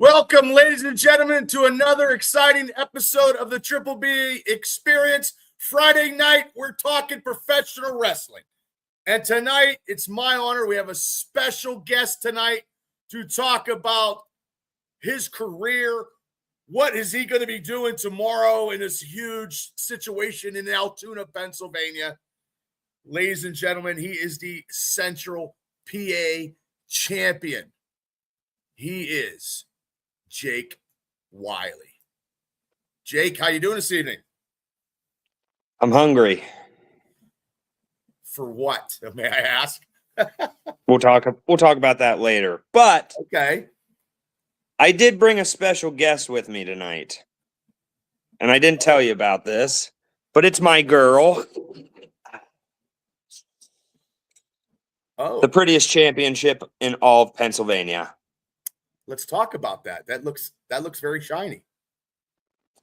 Welcome, ladies and gentlemen, to another exciting episode of the Triple B Experience. Friday night, we're talking professional wrestling. And tonight, it's my honor. We have a special guest tonight to talk about his career. What is he going to be doing tomorrow in this huge situation in Altoona, Pennsylvania? Ladies and gentlemen, he is the Central PA champion. He is Jake Wily. Jake, how you doing this evening? I'm hungry. For what, may I ask? We'll talk about that later. But okay, I did bring a special guest with me tonight. And I didn't tell you about this, but it's my girl. Oh. The prettiest championship in all of Pennsylvania. Let's talk about that. That looks very shiny.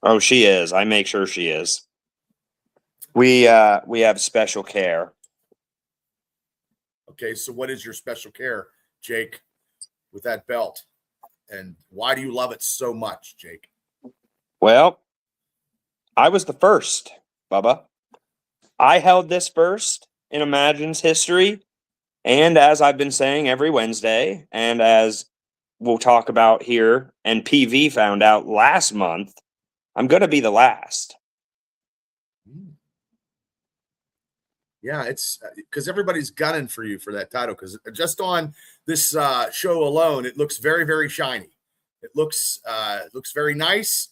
Oh, she is. I make sure she is. We have special care. Okay, so what is your special care, Jake, with that belt? And why do you love it so much, Jake? Well, I was the first, Bubba. I held this first in Imagine's history. And as I've been saying every Wednesday, and as we'll talk about here, and PV found out last month, I'm going to be the last. Yeah, it's because everybody's gunning for you for that title, because just on this show alone, it looks very, very shiny. It looks very nice,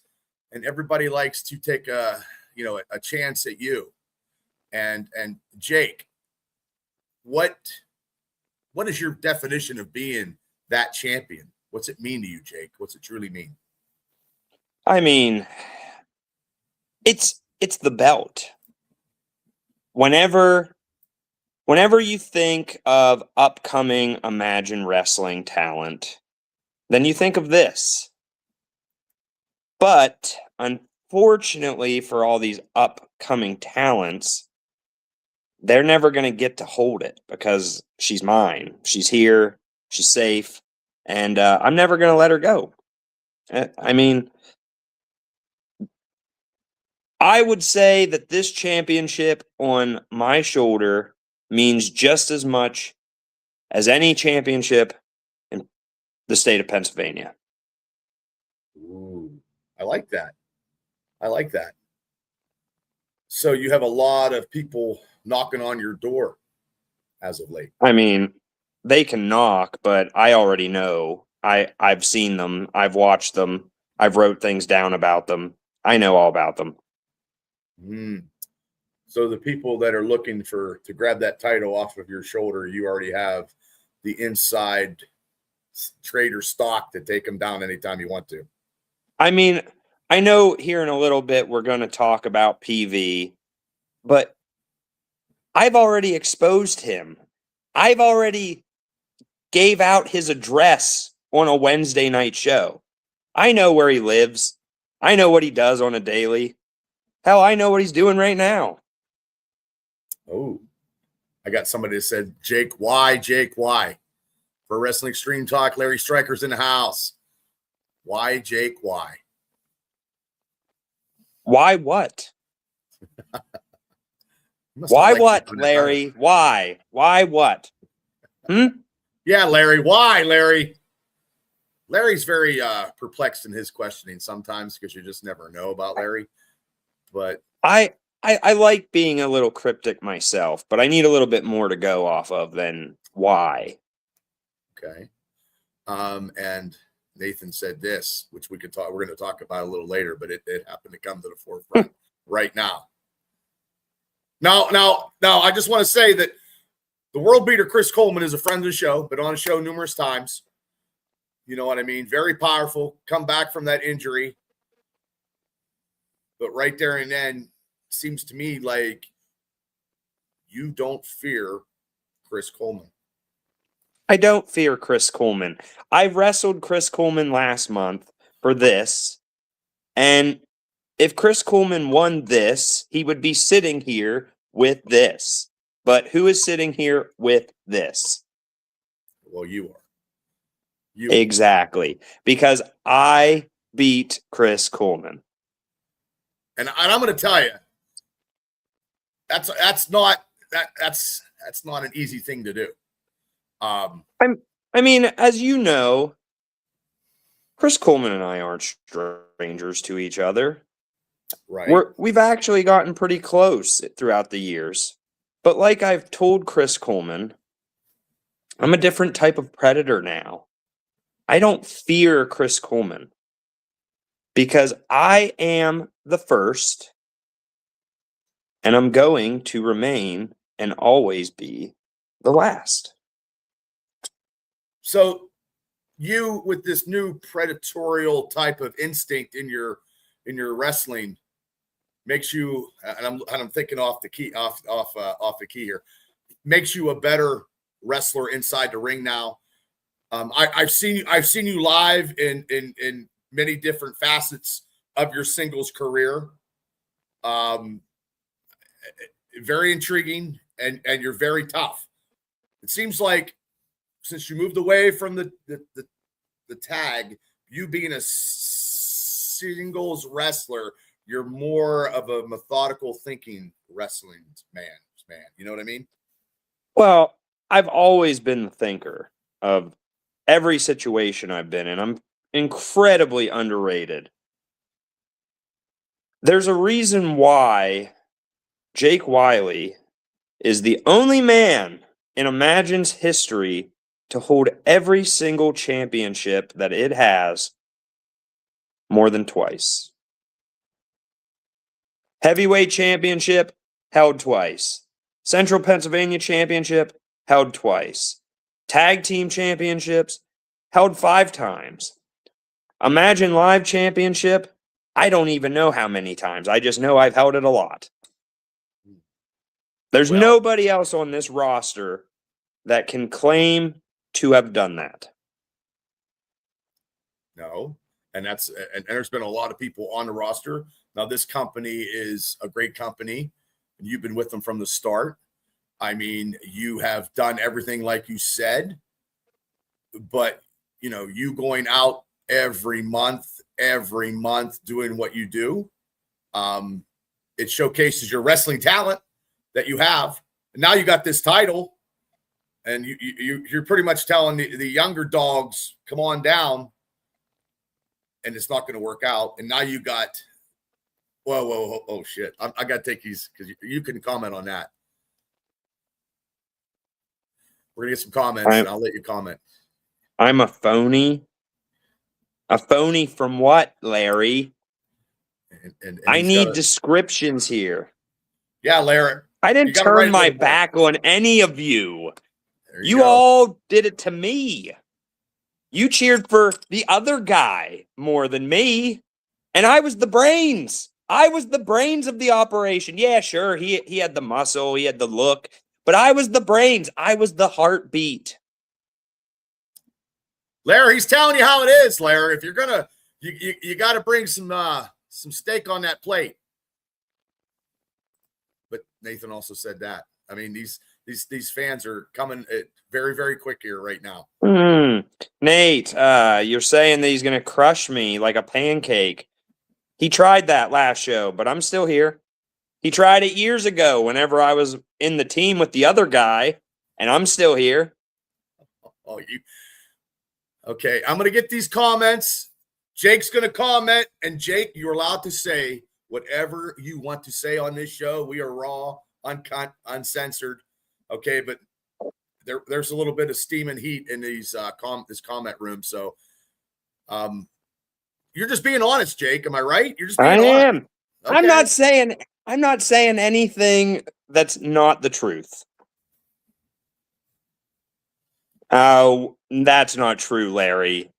and everybody likes to take a chance at you. And Jake, what is your definition of being that champion? What's it mean to you, Jake? What's it truly mean? I mean, it's the belt. Whenever you think of upcoming Imagine Wrestling talent, then you think of this. But unfortunately for all these upcoming talents, they're never going to get to hold it because she's mine. She's here. She's safe. And I'm never going to let her go. I mean, I would say that this championship on my shoulder means just as much as any championship in the state of Pennsylvania. Ooh, I like that. I like that. So you have a lot of people knocking on your door as of late. I mean, they can knock, but I already know. I've seen them. I've watched them. I've wrote things down about them. I know all about them. So the people that are looking to grab that title off of your shoulder, you already have the inside trader stock to take them down anytime you want to. I mean, I know here in a little bit we're going to talk about PV, but I've already exposed him. I've already gave out his address on a Wednesday night show. I know where he lives. I know what he does on a daily. Hell, I know what he's doing right now. Oh, I got somebody that said, Jake, why? For Wrestling Extreme Talk, Larry Stryker's in the house. Why, Jake, why? Why what? Why what, Larry? Why? Why what? Yeah, Larry. Why, Larry? Larry's very perplexed in his questioning sometimes because you just never know about Larry. But I like being a little cryptic myself, but I need a little bit more to go off of than why. Okay. And Nathan said this, which we're going to talk about a little later, but it happened to come to the forefront right now. Now, I just want to say that the World Beater Chris Coleman is a friend of the show, been on the show numerous times. You know what I mean? Very powerful. Come back from that injury. But right there and then, seems to me like you don't fear Chris Coleman. I don't fear Chris Coleman. I wrestled Chris Coleman last month for this, and if Chris Coleman won this, he would be sitting here with this. But who is sitting here with this? Well, you are. Exactly. Because I beat Chris Coleman. And I'm going to tell you, that's not an easy thing to do. I mean, as you know, Chris Coleman and I aren't strangers to each other. Right. We've actually gotten pretty close throughout the years. But like I've told Chris Coleman, I'm a different type of predator now. I don't fear Chris Coleman because I am the first, and I'm going to remain and always be the last. So you, with this new predatorial type of instinct in your wrestling, makes you, and I'm thinking off the key here, makes you a better wrestler inside the ring now. I've seen you live in many different facets of your singles career. Very intriguing, and you're very tough. It seems like since you moved away from the tag, you being a singles wrestler, you're more of a methodical thinking wrestling man. You know what I mean? Well, I've always been the thinker of every situation I've been in. I'm incredibly underrated. There's a reason why Jake Wily is the only man in Imagine's history to hold every single championship that it has more than twice. Heavyweight championship, held twice. Central Pennsylvania championship, held twice. Tag team championships, held 5 times. Imagine Live championship, I don't even know how many times. I just know I've held it a lot. There's nobody else on this roster that can claim to have done that. No. And there's been a lot of people on the roster. Now, this company is a great company, and you've been with them from the start. I mean, you have done everything like you said, but, you know, you going out every month, doing what you do, it showcases your wrestling talent that you have. And now you got this title, and you're pretty much telling the younger dogs, come on down, and it's not going to work out. And now you got, whoa, oh shit. I got to take these because you can comment on that. We're going to get some comments, and I'll let you comment. I'm a phony. A phony from what, Larry? And I need descriptions here. Yeah, Larry. I didn't turn my back on any of you. You all did it to me. You cheered for the other guy more than me. And I was the brains. I was the brains of the operation. Yeah, sure. He had the muscle. He had the look. But I was the brains. I was the heartbeat. Larry, he's telling you how it is, Larry. If you're gonna, you got to bring some steak on that plate. But Nathan also said that. I mean, these fans are coming very, very quick here right now. Nate, you're saying that he's gonna crush me like a pancake. He tried that last show, but I'm still here. He tried it years ago whenever I was in the team with the other guy, and I'm still here. Oh, okay, I'm going to get these comments. Jake's going to comment, and Jake, you're allowed to say whatever you want to say on this show. We are raw, uncut, uncensored. Okay, but there's a little bit of steam and heat in this comment room. So you're just being honest, Jake. Am I right? You're just being honest. I am. Okay. I'm not saying anything that's not the truth. Oh, that's not true, Larry.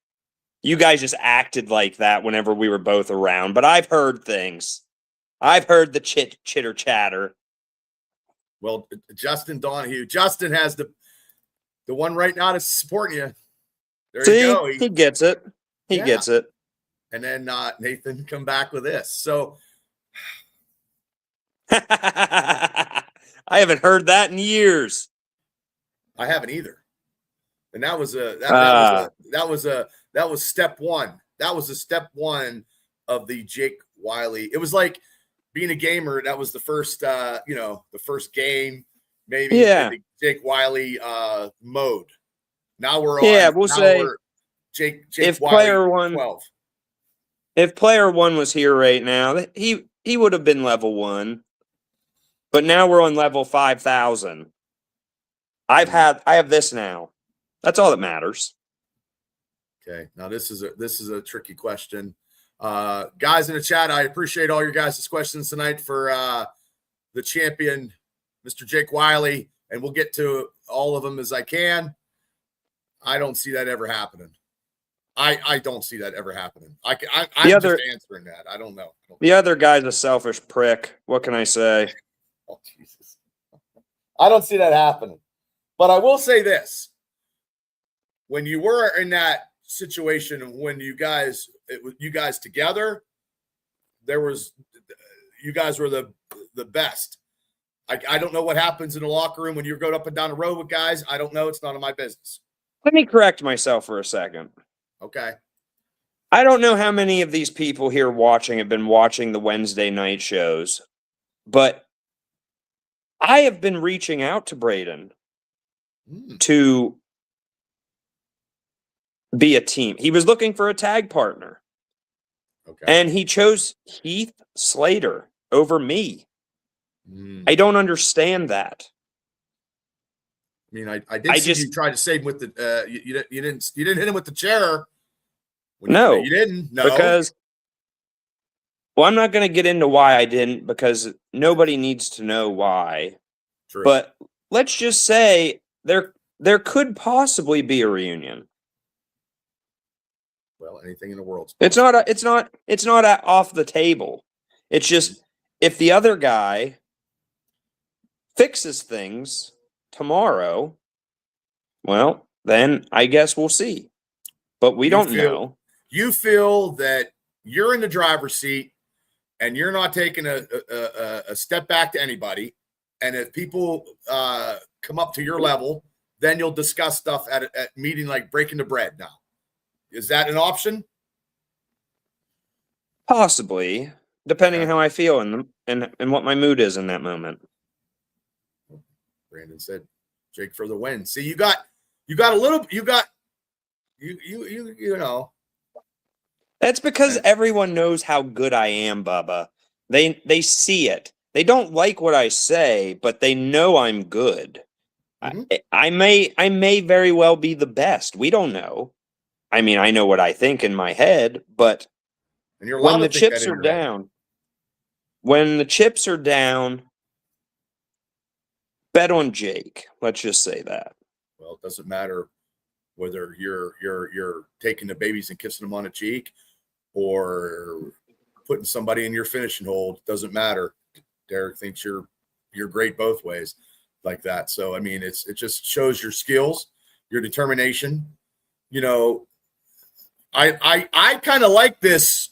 You guys just acted like that whenever we were both around, but I've heard things. I've heard the chitter chatter. Well, Justin Donahue. Justin has the one right now that's supporting you. There See, you go. he gets it. He gets it. And then Nathan come back with this. So I haven't heard that in years. I haven't either. And that was step one. That was the step one of the Jake Wily. It was like being a gamer. That was the first, the first game, maybe. Yeah. The Jake Wily mode. Now we're on. Yeah, we'll say Jake if Wily player one, 12. If player one was here right now, he would have been level 1. But now we're on level 5,000. I have this now. That's all that matters. Okay. Now this is a tricky question. Guys in the chat, I appreciate all your guys' questions tonight for the champion, Mr. Jake Wily, and we'll get to all of them as I can. I don't see that ever happening. I don't see that ever happening. I'm just answering that. I don't know. The other guy's a selfish prick. What can I say? Oh, Jesus. I don't see that happening. But I will say this. When you were in that situation, when you guys together, you guys were the best. I don't know what happens in the locker room when you're going up and down the road with guys. I don't know. It's none of my business. Let me correct myself for a second. Okay. I don't know how many of these people here watching have been watching the Wednesday night shows, but I have been reaching out to Braden to be a team. He was looking for a tag partner. Okay. And he chose Heath Slater over me. I don't understand that. I mean, I did see you try to save him with the you didn't hit him with the chair. No, you didn't. No, because I'm not going to get into why I didn't, because nobody needs to know why. True. But let's just say there could possibly be a reunion. Well, anything in the world. It's not off the table. It's just if the other guy fixes things tomorrow, well, then I guess we'll see. But we don't know. You feel that you're in the driver's seat and you're not taking a step back to anybody. And if people come up to your level, then you'll discuss stuff at meeting like breaking the bread now. Is that an option? Possibly, depending on how I feel and what my mood is in that moment. Brandon said, Jake for the win. See, you know. That's because everyone knows how good I am, Bubba. They see it. They don't like what I say, but they know I'm good. Mm-hmm. I may very well be the best. We don't know. I mean, I know what I think in my head, but when the chips are down, bet on Jake. Let's just say that. Well, it doesn't matter whether you're taking the babies and kissing them on the cheek or putting somebody in your finishing hold. It doesn't matter. Derek thinks you're great both ways like that. So, I mean, it just shows your skills, your determination. You know, I kind of like this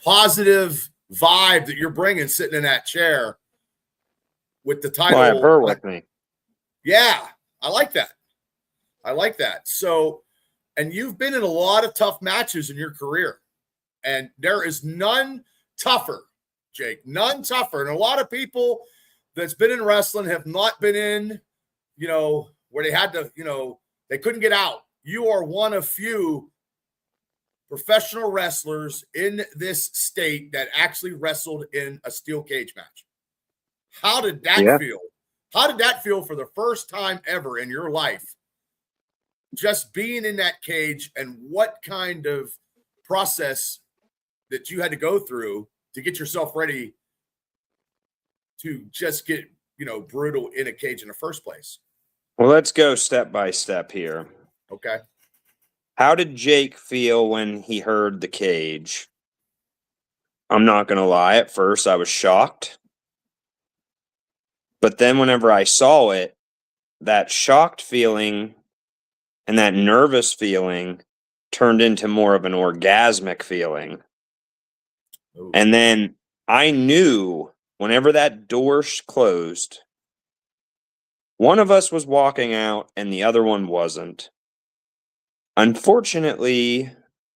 positive vibe that you're bringing sitting in that chair with the title. Well, I have her with me. Yeah, I like that. So, and you've been in a lot of tough matches in your career, and there is none tougher, Jake, none tougher. And a lot of people that's been in wrestling have not been in, where they had to, they couldn't get out. You are one of few professional wrestlers in this state that actually wrestled in a steel cage match. How did that feel? How did that feel for the first time ever in your life? Just being in that cage, and what kind of process that you had to go through to get yourself ready to just get, brutal in a cage in the first place? Well, let's go step by step here. Okay. How did Jake feel when he heard the cage? I'm not going to lie. At first, I was shocked. But then whenever I saw it, that shocked feeling and that nervous feeling turned into more of an orgasmic feeling. Ooh. And then I knew whenever that door closed, one of us was walking out and the other one wasn't. Unfortunately,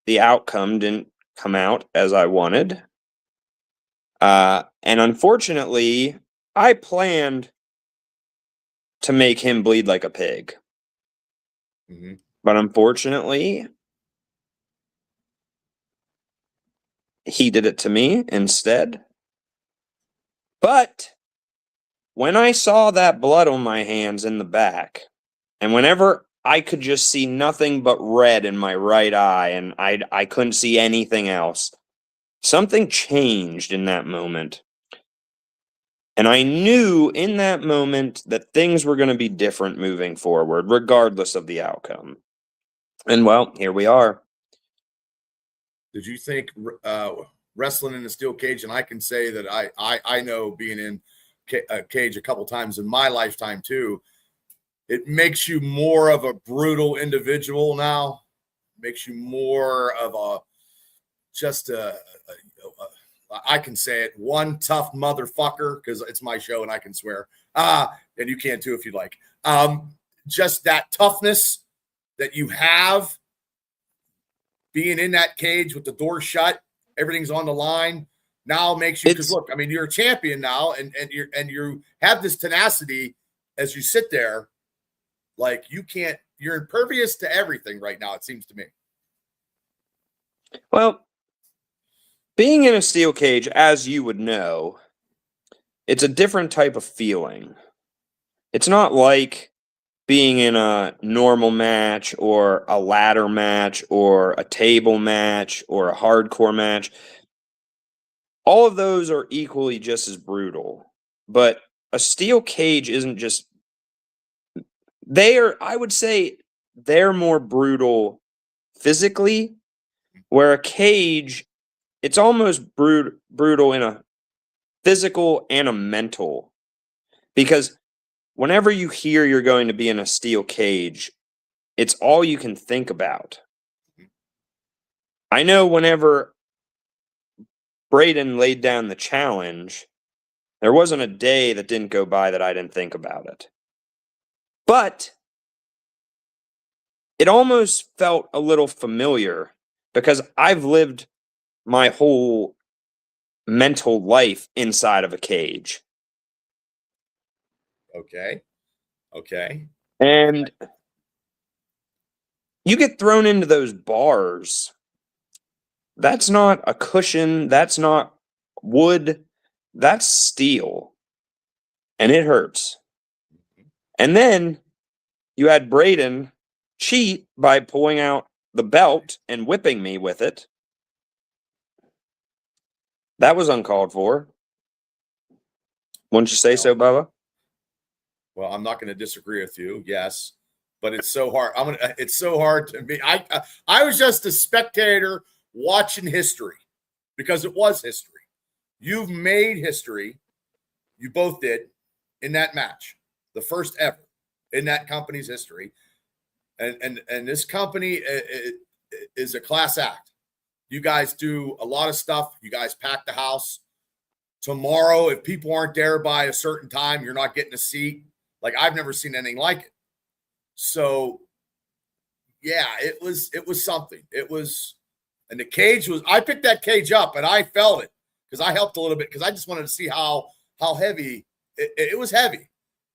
the outcome didn't come out as I wanted. And unfortunately, I planned to make him bleed like a pig. Mm-hmm. But unfortunately, he did it to me instead. But when I saw that blood on my hands in the back, and whenever I could just see nothing but red in my right eye and I couldn't see anything else, something changed in that moment. And I knew in that moment that things were going to be different moving forward, regardless of the outcome. And well, here we are. Did you think wrestling in a steel cage? And I can say that I know, being in a cage a couple times in my lifetime too, it makes you more of a brutal individual now. Makes you more of I can say it, one tough motherfucker, because it's my show and I can swear. And you can too if you'd like. Just that toughness that you have being in that cage with the door shut, everything's on the line, now makes you, because look, I mean, you're a champion now, and you have this tenacity as you sit there, like you're impervious to everything right now, it seems to me. Well, being in a steel cage, as you would know, it's a different type of feeling. It's not like being in a normal match or a ladder match or a table match or a hardcore match. All of those are equally just as brutal. But a steel cage isn't just... I would say they're more brutal physically, where a cage, it's almost brutal in a physical and a mental. Because whenever you hear you're going to be in a steel cage, it's all you can think about. I know whenever Braden laid down the challenge, there wasn't a day that didn't go by that I didn't think about it. But it almost felt a little familiar because I've lived my whole mental life inside of a cage. Okay. And you get thrown into those bars. That's not a cushion. That's not wood. That's steel. And it hurts. And then you had Braden cheat by pulling out the belt and whipping me with it. That was uncalled for. Wouldn't you say so, Bubba? Well, I'm not going to disagree with you. Yes, but it's so hard. It's so hard to be. I was just a spectator watching history, because it was history. You've made history. You both did in that match, the first ever in that company's history, and this company is a class act. You guys do a lot of stuff. You guys pack the house. Tomorrow, if people aren't there by a certain time, you're not getting a seat. Like, I've never seen anything like it. So, yeah, it was something. It was, and the cage was, I picked that cage up and I felt it because I helped a little bit, because I just wanted to see how heavy it was. Heavy.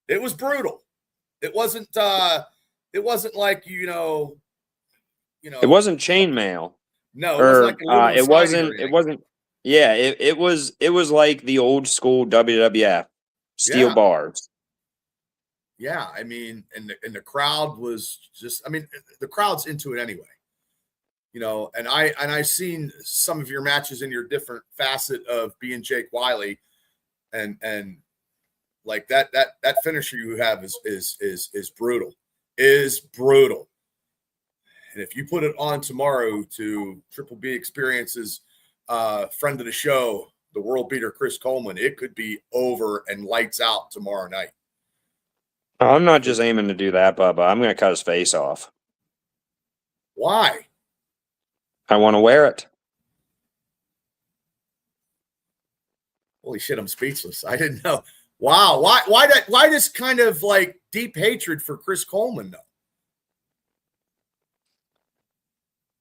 It was brutal. It wasn't like, you know, it wasn't chainmail. No, it wasn't like it wasn't. Yeah, it was like the old school WWF steel bars. Yeah, I mean, and the crowd was just, I mean, the crowd's into it anyway. You know, and I've seen some of your matches in your different facet of being Jake Wily, and like that finisher you have is brutal. And if you put it on tomorrow to Triple B Experience's friend of the show, the World Beater Chris Coleman, it could be over and lights out tomorrow night. I'm not just aiming to do that, Bubba. I'm going to cut his face off. Why? I want to wear it. Holy shit, I'm speechless. I didn't know. Wow. Why this kind of like deep hatred for Chris Coleman though?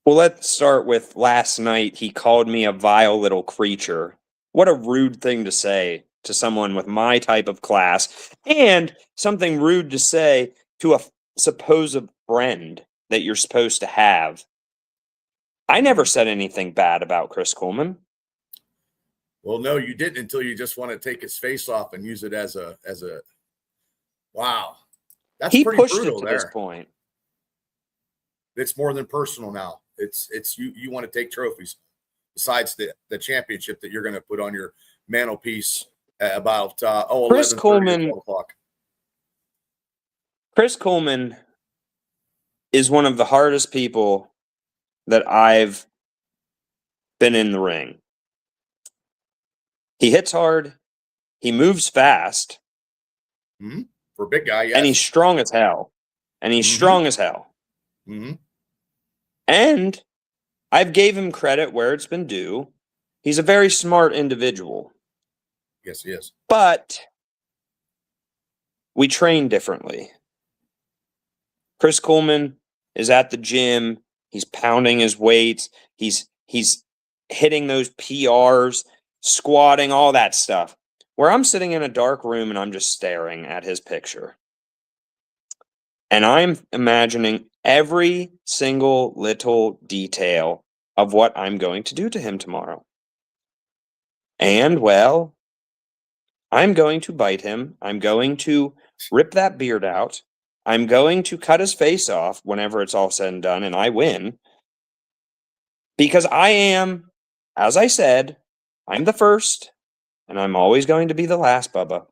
Well, let's start with last night. He called me a vile little creature. What a rude thing to say to someone with my type of class, and something rude to say to a supposed friend that you're supposed to have. I never said anything bad about Chris Coleman. Well, no, you didn't until you just want to take his face off and use it as a wow. That's He pretty pushed brutal it to there. this point. It's more than personal now. It's you want to take trophies besides the championship that you're going to put on your mantelpiece at about Chris 11:30 Coleman. 12 o'clock. Chris Coleman is one of the hardest people that I've been in the ring. He hits hard. He moves fast. Mm-hmm. For a big guy, yes. And he's strong as hell. Mm-hmm. And I've gave him credit where it's been due. He's a very smart individual. Yes, he is. But we train differently. Chris Coleman is at the gym. He's pounding his weights. He's hitting those PRs, squatting, all that stuff. Where I'm sitting in a dark room and I'm just staring at his picture. And I'm imagining every single little detail of what I'm going to do to him tomorrow. And, well, I'm going to bite him. I'm going to rip that beard out. I'm going to cut his face off whenever it's all said and done, and I win. Because I am, as I said, I'm the first, and I'm always going to be the last, Bubba.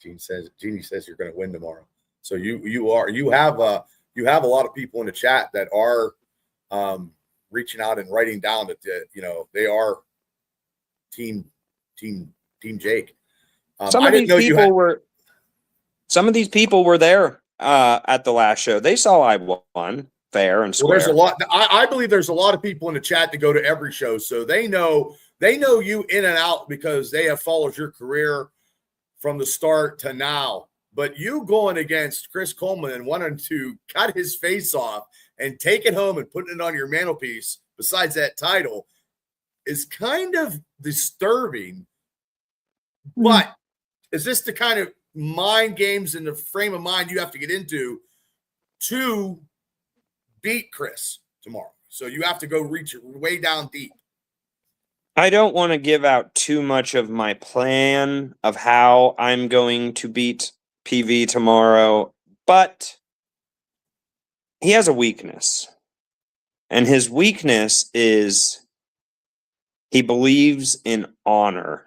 Jeannie says you're going to win tomorrow. So you have a lot of people in the chat that are reaching out and writing down that they are team Jake. Some of these people were there at the last show. They saw I won fair and square. Well, there's a lot. I believe there's a lot of people in the chat that go to every show, so they know you in and out because they have followed your career from the start to now. But you going against Chris Coleman and wanting to cut his face off and take it home and put it on your mantelpiece, besides that title, is kind of disturbing. But is this the kind of mind games and the frame of mind you have to get into to beat Chris tomorrow? So you have to go reach way down deep. I don't want to give out too much of my plan of how I'm going to beat PV tomorrow, but he has a weakness. And his weakness is he believes in honor.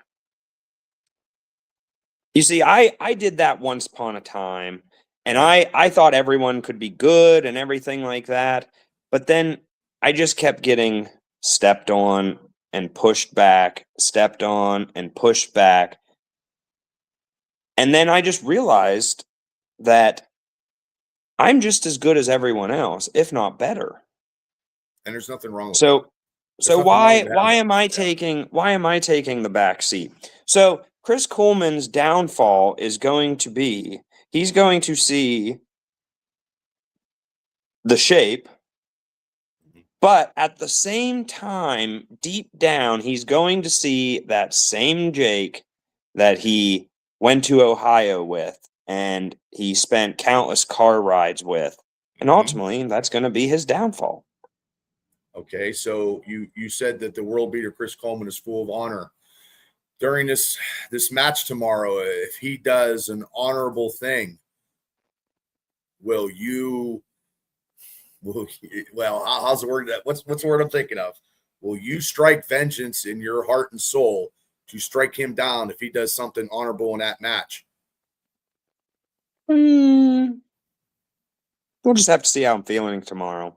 You see, I did that once upon a time, and I thought everyone could be good and everything like that, but then I just kept getting stepped on and pushed back, stepped on and pushed back. And then I just realized that I'm just as good as everyone else, if not better. And there's nothing wrong with that. So why am I taking the back seat? So Chris Coleman's downfall is going to be he's going to see the shape, but at the same time, deep down, he's going to see that same Jake that he went to Ohio with and he spent countless car rides with. And ultimately, that's going to be his downfall. Okay, so you said that the world beater Chris Coleman is full of honor. During this match tomorrow, if he does an honorable thing, how's the word that what's the word I'm thinking of? Will you strike vengeance in your heart and soul to strike him down if he does something honorable in that match? The We'll just have to see how I'm feeling tomorrow.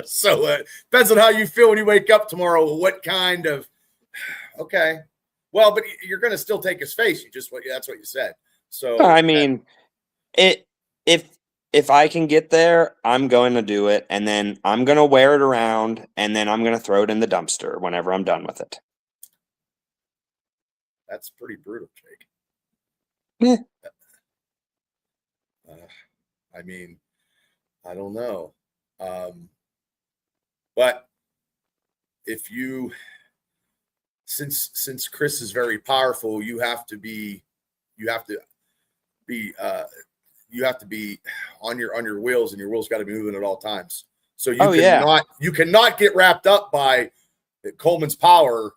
So depends on how you feel when you wake up tomorrow. What kind of okay? Well, but you're going to still take his face. That's what you said. So I mean, if I can get there, I'm going to do it, and then I'm going to wear it around, and then I'm going to throw it in the dumpster whenever I'm done with it. That's pretty brutal, Jake. Yeah. I mean, I don't know. But if you, since Chris is very powerful, you have to be on your wheels, and your wheels got to be moving at all times. So you cannot get wrapped up by Coleman's power.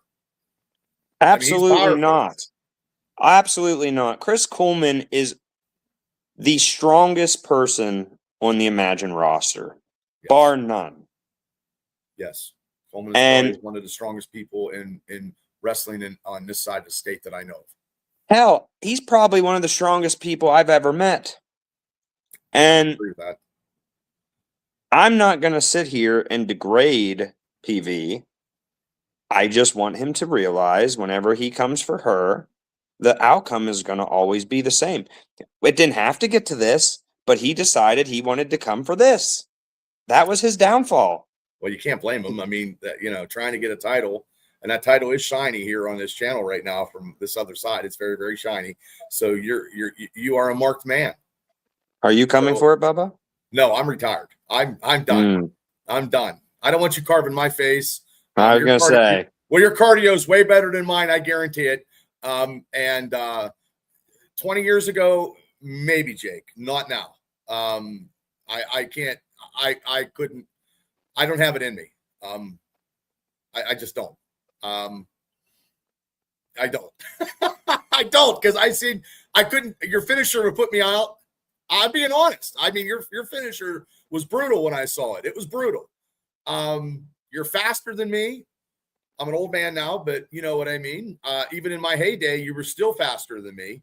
Absolutely not. Absolutely not. Chris Coleman is the strongest person on the Imagine roster, yes. Bar none. Yes. Coleman is probably one of the strongest people in wrestling on this side of the state that I know of. Hell, he's probably one of the strongest people I've ever met. And I agree with that. I'm not going to sit here and degrade PV. I just want him to realize whenever he comes for her, the outcome is going to always be the same. It didn't have to get to this, but he decided he wanted to come for this. That was his downfall. Well, you can't blame him. I mean, trying to get a title, and that title is shiny here on this channel right now from this other side. It's very, very shiny. So you are a marked man. Are you coming for it, Bubba? No, I'm retired. I'm done. I'm done. I don't want you carving my face. I was going to say. Well, your cardio is way better than mine. I guarantee it. And 20 years ago, maybe, Jake, not now. I can't, I couldn't, I don't have it in me. I just don't. I don't. I don't, because I couldn't, your finisher would put me out. I'm being honest. I mean, your finisher was brutal when I saw it. It was brutal. You're faster than me. I'm an old man now, but you know what I mean? Even in my heyday, you were still faster than me,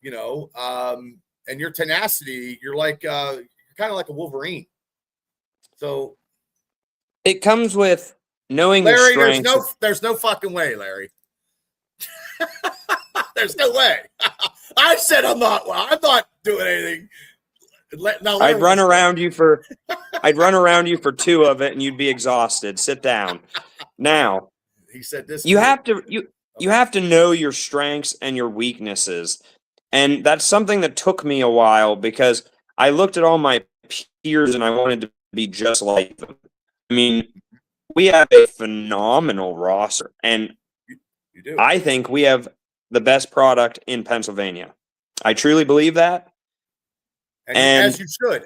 and your tenacity, you're kind of like a Wolverine. So it comes with knowing Larry, your strengths. There's no fucking way, Larry. There's no way. I said I'm not doing anything. I'd run around you for 2 of it, and you'd be exhausted. Sit down. Now, he said this. You have to know your strengths and your weaknesses, and that's something that took me a while because I looked at all my peers and I wanted to be just like them. I mean, we have a phenomenal roster, and you do. I think we have the best product in Pennsylvania. I truly believe that. And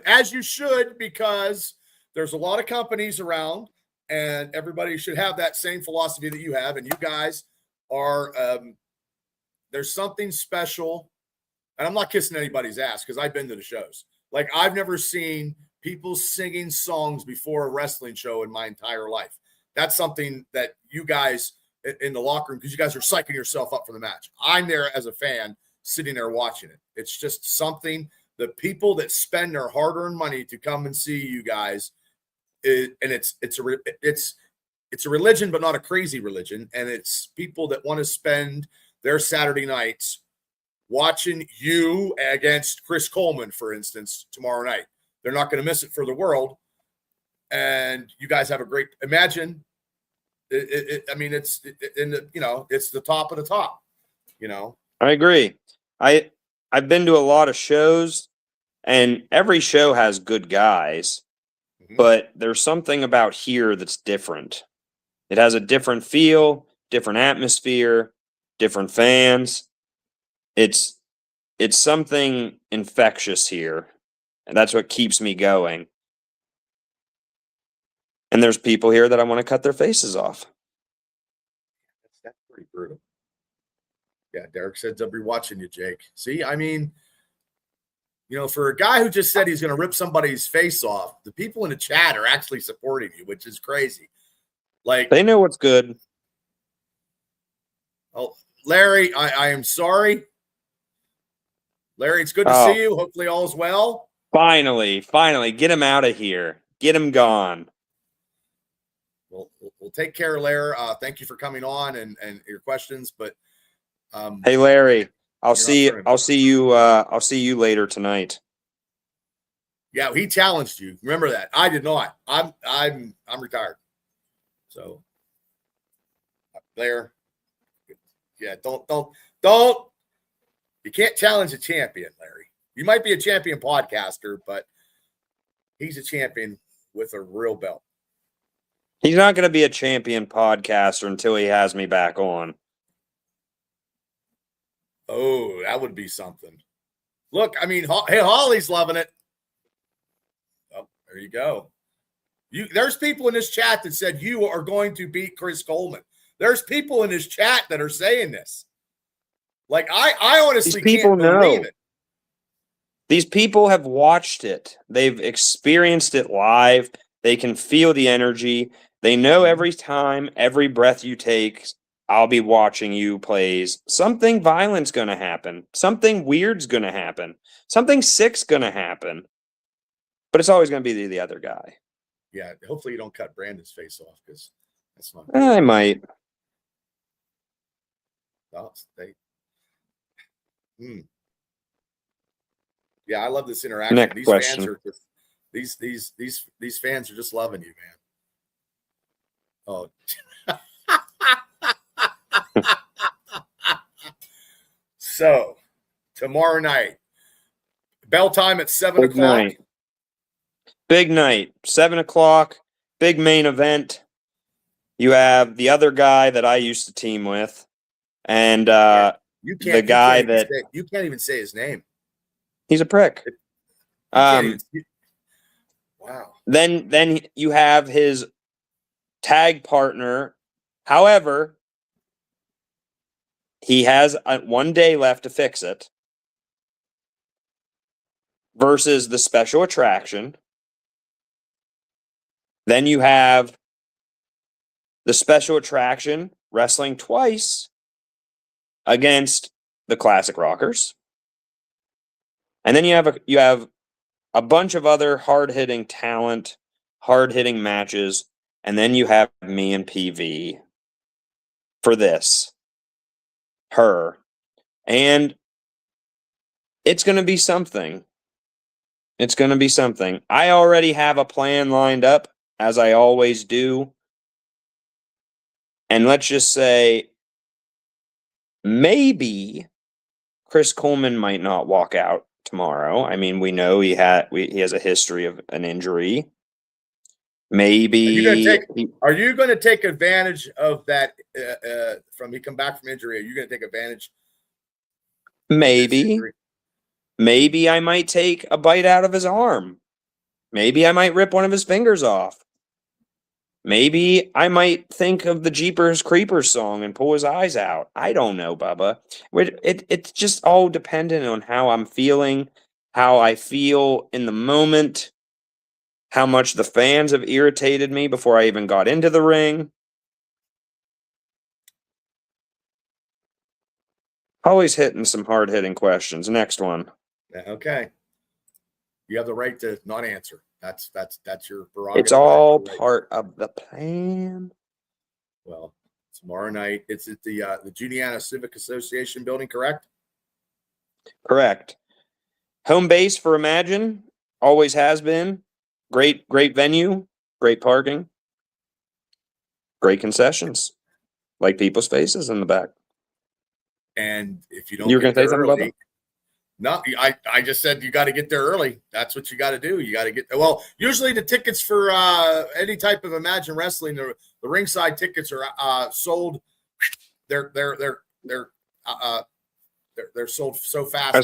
as you should, because there's a lot of companies around, and everybody should have that same philosophy that you have. And you guys are, there's something special. And I'm not kissing anybody's ass because I've been to the shows. Like, I've never seen people singing songs before a wrestling show in my entire life. That's something that you guys in the locker room, because you guys are psyching yourself up for the match. I'm there as a fan sitting there watching it. It's just something. The people that spend their hard-earned money to come and see you guys, it's a religion, but not a crazy religion. And it's people that want to spend their Saturday nights watching you against Chris Coleman, for instance, tomorrow night. They're not going to miss it for the world. And you guys have a great Imagine. It's the top of the top. I agree. I've been to a lot of shows, and every show has good guys, but there's something about here that's different. It has a different feel, different atmosphere, different fans. It's something infectious here, and that's what keeps me going. And there's people here that I want to cut their faces off. That's pretty brutal. Yeah, Derek said they'll be watching you, Jake. See, I mean, for a guy who just said he's going to rip somebody's face off, the people in the chat are actually supporting you, which is crazy. Like, they know what's good. Oh, Larry, I am sorry. Larry, it's good to see you. Hopefully all's well. Finally, get him out of here. Get him gone. We'll take care, Larry. Thank you for coming on and your questions. But hey, Larry, I'll see you later tonight. Yeah, he challenged you. Remember that. I did not. I'm retired. So there. Yeah, don't. You can't challenge a champion, Larry. You might be a champion podcaster, but he's a champion with a real belt. He's not going to be a champion podcaster until he has me back on. Oh, that would be something. Look, I mean, hey, Holly's loving it. Oh, there you go. There's people in this chat that said you are going to beat Chris Coleman. There's people in this chat that are saying this. Like, I honestly can't believe it. These people have watched it. They've experienced it live. They can feel the energy. They know every time, every breath you take, I'll be watching you plays. Something violent's going to happen. Something weird's going to happen. Something sick's going to happen. But it's always going to be the other guy. Yeah, hopefully you don't cut Brandon's face off because that's not good. I might. Oh, Yeah, I love this interaction. Next these question. Fans are just these fans are just loving you, man. Oh. So tomorrow night, bell time at 7 o'clock. Big night, 7 o'clock, big main event. You have the other guy that I used to team with, and you can't even say his name. He's a prick. Wow. Then you have his tag partner. However, he has 1 day left to fix it. Versus the special attraction. Then you have the special attraction wrestling twice against the Classic Rockers. And then you have a bunch of other hard-hitting talent, hard-hitting matches, and then you have me and PV for this. Her. And it's going to be something. It's going to be something. I already have a plan lined up, as I always do. And let's just say, maybe Chris Coleman might not walk out tomorrow. I mean, we know he has a history of an injury. Maybe. Are you going to take advantage of that from he come back from injury? Are you going to take advantage? Maybe. Maybe I might take a bite out of his arm. Maybe I might rip one of his fingers off. Maybe I might think of the Jeepers Creepers song and pull his eyes out. I don't know, Bubba. It's just all dependent on how I'm feeling, how I feel in the moment, how much the fans have irritated me before I even got into the ring. Always hitting some hard-hitting questions. Next one. Okay. You have the right to not answer. That's your prerogative. It's all part of the plan. Well, tomorrow night, it's at the Juniata Civic Association building, correct? Correct. Home base for Imagine. Always has been. Great venue. Great parking. Great concessions. Like people's faces in the back. And if you don't get there early, no, I just said you got to get there early. That's what you got to do. You got to get there. Well, usually the tickets for any type of Imagine Wrestling, the ringside tickets are sold. They're sold so fast.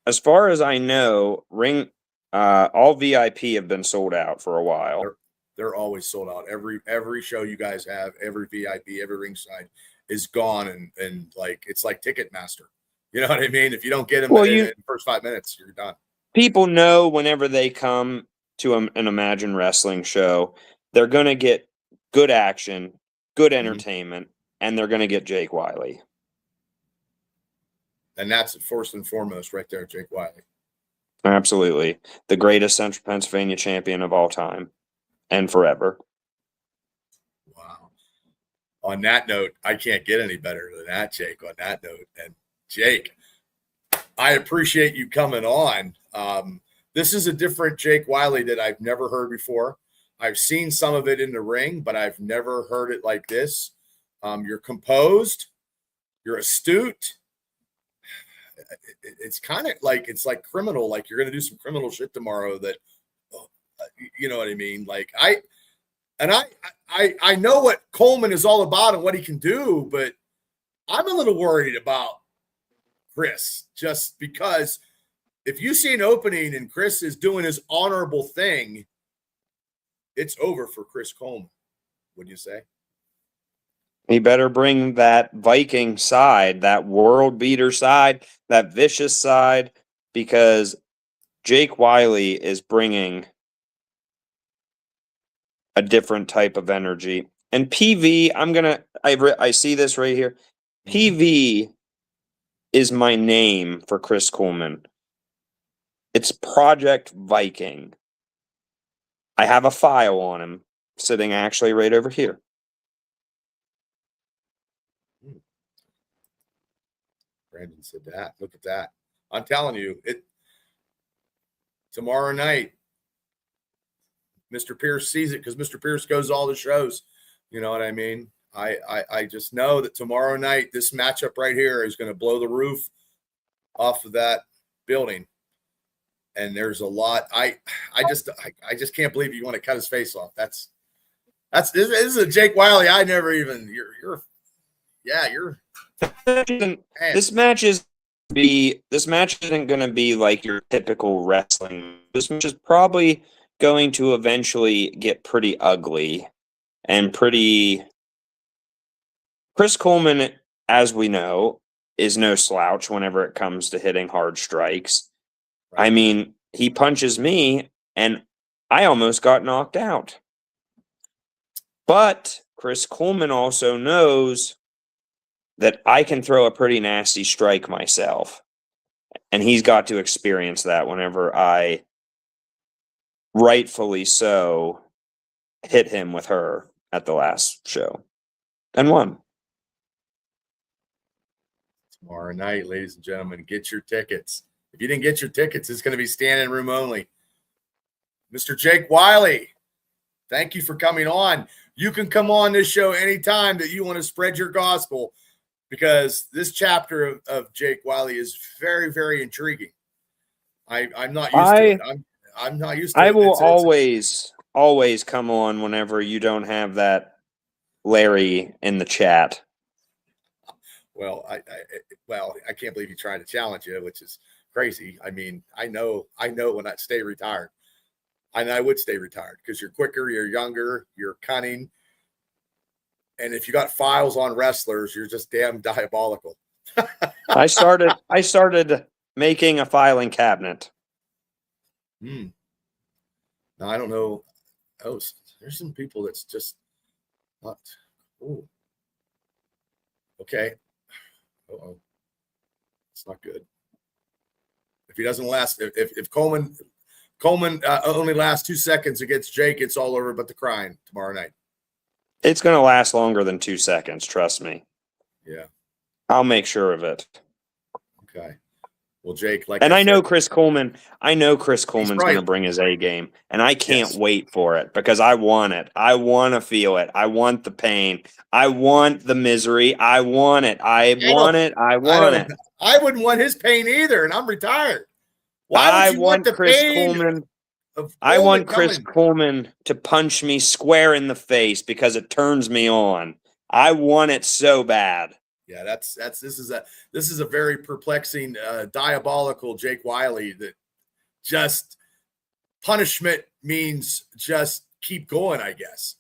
As far as I know, all VIP have been sold out for a while. They're always sold out. Every show you guys have, every VIP, every ringside is gone, and like it's like Ticketmaster. You know what I mean? If you don't get them in the first 5 minutes, you're done. People know whenever they come to an Imagine Wrestling show, they're going to get good action, good entertainment, and they're going to get Jake Wily. And that's first and foremost right there, Jake Wily. Absolutely. The greatest Central Pennsylvania champion of all time and forever. Wow. On that note, I can't get any better than that, Jake, on that note. And Jake, I appreciate you coming on. This is a different Jake Wily that I've never heard before. I've seen some of it in the ring, but I've never heard it like this. You're composed. You're astute. It's kind of like, it's like criminal, like you're going to do some criminal shit tomorrow that, you know what I mean? Like I know what Coleman is all about and what he can do, but I'm a little worried about Chris, just because if you see an opening and Chris is doing his honorable thing, it's over for Chris Coleman. Wouldn't you say? He better bring that Viking side, that world beater side, that vicious side, because Jake Wily is bringing a different type of energy. And PV, I see this right here. PV is my name for Chris Coleman. It's Project Viking. I have a file on him sitting actually right over here. Brandon said that. Look at that. I'm telling you, tomorrow night, Mr. Pierce sees it because Mr. Pierce goes to all the shows. You know what I mean? I just know that tomorrow night, this matchup right here is going to blow the roof off of that building. And there's a lot. I just can't believe you want to cut his face off. This is a Jake Wily. I never even you're This match isn't going to be like your typical wrestling. This match is probably going to eventually get pretty ugly and pretty. Chris Coleman, as we know, is no slouch whenever it comes to hitting hard strikes. I mean, he punches me and I almost got knocked out. But Chris Coleman also knows that I can throw a pretty nasty strike myself. And he's got to experience that whenever I, rightfully so, hit him with her at the last show. And won. Tomorrow night, ladies and gentlemen, get your tickets. If you didn't get your tickets, it's going to be standing room only. Mr. Jake Wily, thank you for coming on. You can come on this show anytime that you want to spread your gospel, because this chapter of Jake Wily is very, very intriguing. I'm not used to it. I'm not used to it. I will always come on whenever you don't have that Larry in the chat. Well, I can't believe you tried to challenge you, which is crazy. I mean, I know when I stay retired, and I would stay retired because you're quicker, you're younger, you're cunning. And if you got files on wrestlers, you're just damn diabolical. I started making a filing cabinet. Now, I don't know. Oh, there's some people that's just not. Oh, okay. Uh-oh. It's not good. If he doesn't last, if Coleman only lasts 2 seconds against Jake, it's all over but the crying tomorrow night. It's going to last longer than 2 seconds, trust me. Yeah. I'll make sure of it. Okay. Well, Jake, I know Chris Coleman's going to bring his A game, and I can't wait for it because I want it. I want to feel it. I want the pain. I want the misery. I want it. I want it. I wouldn't want his pain either, and I'm retired. Why would you want the Chris pain Coleman? I want Chris Coleman to punch me square in the face because it turns me on. I want it so bad. Yeah, this is a very perplexing, diabolical Jake Wily that just punishment means just keep going, I guess.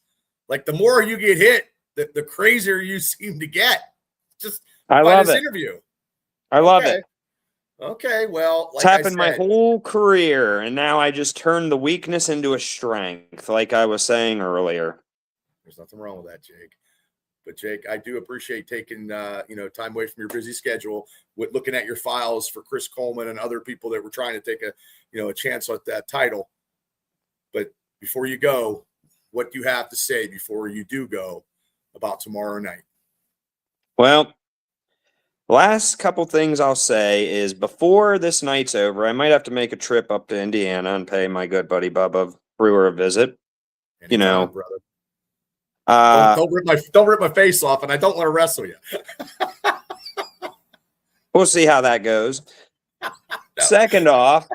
Like the more you get hit, the crazier you seem to get. Just I love it. Interview. I love it. Okay, well, it's happened my whole career, and now I just turned the weakness into a strength, like I was saying earlier. There's nothing wrong with that, Jake. But Jake, I do appreciate taking time away from your busy schedule with looking at your files for Chris Coleman and other people that were trying to take a chance at that title. But before you go, what do you have to say before you do go about tomorrow night? Well, last couple things I'll say is before this night's over, I might have to make a trip up to Indiana and pay my good buddy Bubba Brewer a visit. Anytime, brother. Don't rip my face off, and I don't want to wrestle you. We'll see how that goes. No. Second off,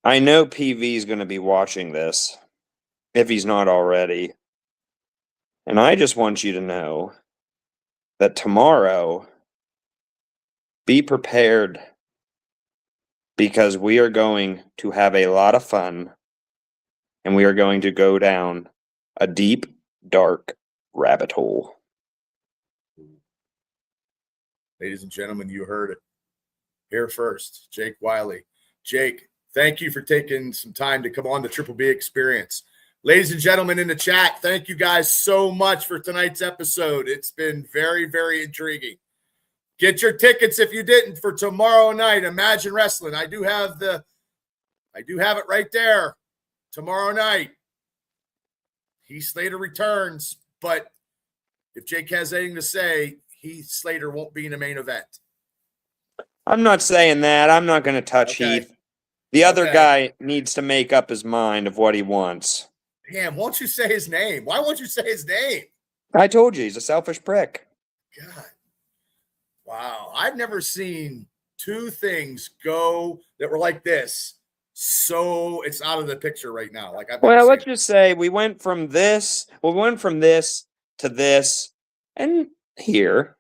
I know PV is going to be watching this, if he's not already. And I just want you to know that tomorrow, be prepared, because we are going to have a lot of fun, and we are going to go down a deep, dark rabbit hole. Ladies and gentlemen, you heard it here first. Jake Wily. Jake, thank you for taking some time to come on the Triple B Experience. Ladies and gentlemen in the chat, thank you guys so much for tonight's episode. It's been very, very intriguing. Get your tickets if you didn't for tomorrow night. Imagine Wrestling. I do have it right there. Tomorrow night. Heath Slater returns, but if Jake has anything to say, Heath Slater won't be in the main event. I'm not saying that. I'm not going to touch Heath. The other guy needs to make up his mind of what he wants. Damn, won't you say his name? Why won't you say his name? I told you, he's a selfish prick. God. Wow. I've never seen two things go that were like this. So it's out of the picture right now. Let's just say we went from this to this and here.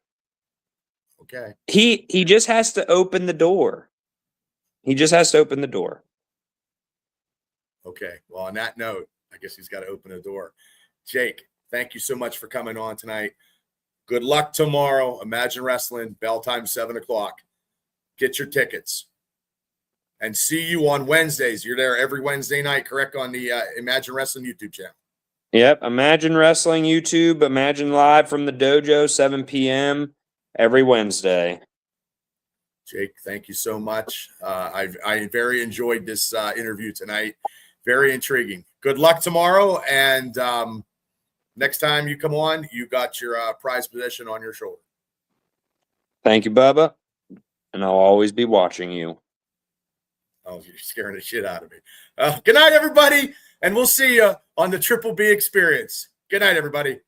Okay. He just has to open the door. He just has to open the door. Okay. Well, on that note, I guess he's got to open the door. Jake, thank you so much for coming on tonight. Good luck tomorrow. Imagine Wrestling, bell time 7:00. Get your tickets. And see you on Wednesdays. You're there every Wednesday night, correct, on the Imagine Wrestling YouTube channel. Yep, Imagine Wrestling YouTube, Imagine Live from the Dojo, 7 p.m. every Wednesday. Jake, thank you so much. I very enjoyed this interview tonight. Very intriguing. Good luck tomorrow, and next time you come on, you got your prize position on your shoulder. Thank you, Bubba, and I'll always be watching you. Oh, you're scaring the shit out of me. Good night, everybody, and we'll see you on the Triple B Experience. Good night, everybody.